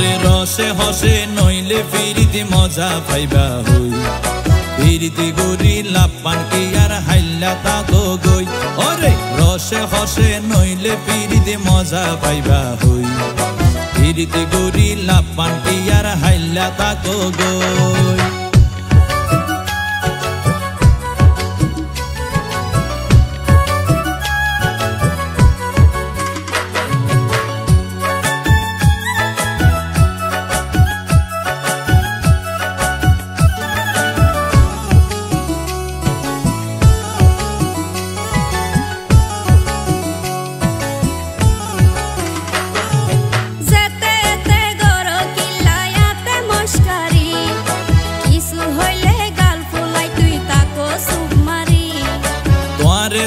ওরে রসে হসে নইলে ফিরিতে মজা পাইবা হই ফিরিতে গরি লাপান কি আর হাইলা তা গই ওরে রসে হসে নইলে ফিরিতে মজা পাইবা হই ফিরিতে গরি লাপান কি আর হাইলা তা গই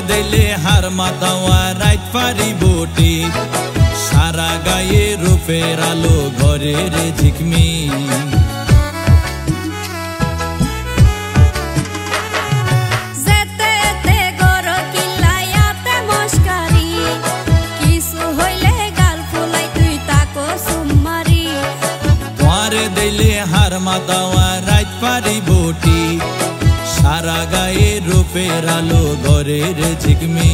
দিলে হার মাতাওয়া রাইত পারি বটি সারা গায়ে রূপের আলো ঘরের ঝিকমি দিলে হার মাতাওয়া রাইত পারি বটি সারা গায়ে রূপের আলো ঘরের ঝিকমি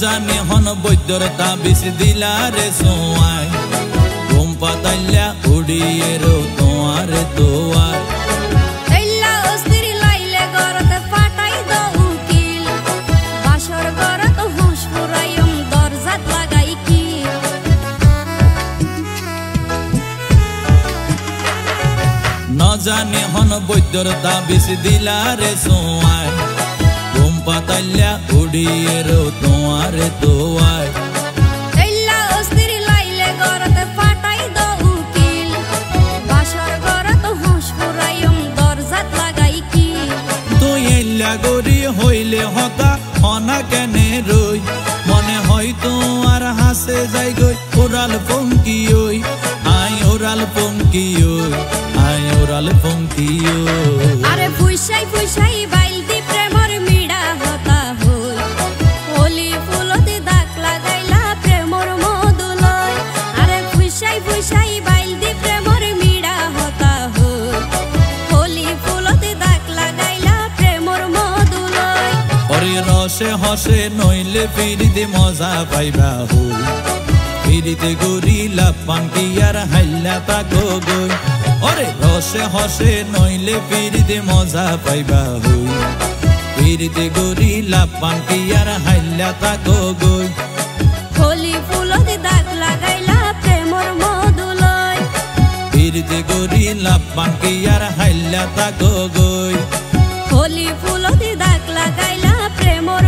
জানে হন বৈদ্যর তাবিজ দিলারে সোয়াই ঘুম পাতাইলা উড়িয়ে রো তোমার দোয়ার জানে হন বৈদ্যর তাবিজ দিলারে সোয়াই ঘুম পাতাইলা উড়িয়ে রো তোমার দোয়ার গরি হইলে হতা হনা কেনে রই মনে হয় তোমার হাসে যাই গই ওরাল পঙ্কি ওই আই ওরাল পঙ্কি ওই আই ওরাল পঙ্কি ওই আরে ফুইসাই ফুইসাই বাইলতি প্রেমর মিড়া হতা হই হোলি ফুলতে দাগ লাগাইলা প্রেমর মধুলয় আরে ফুইসাই ফুইসাই বাইলতি প্রেমর মিড়া হতা হই হোলি ফুলতে দাগ লাগাইলা প্রেমর মধুলয় ওরে রসে হসে নইলে ফিরিতে মজা পাইবা হই ফিরিতে গরি লাপান কি আর হাইলা তা গই ওরে রসে হসে নইলে ফিরিতে মজা পাইবা হই ফিরিতে গরি লাপান কি আর হাইলা তা গই হোলি ফুলতে দাগ লাগাইলা প্রেমর মধুলয় ফিরিতে গরি লাপান কি আর হাইলা তা গই হোলি ফুলতে দাগ লাগাইলা প্রেমর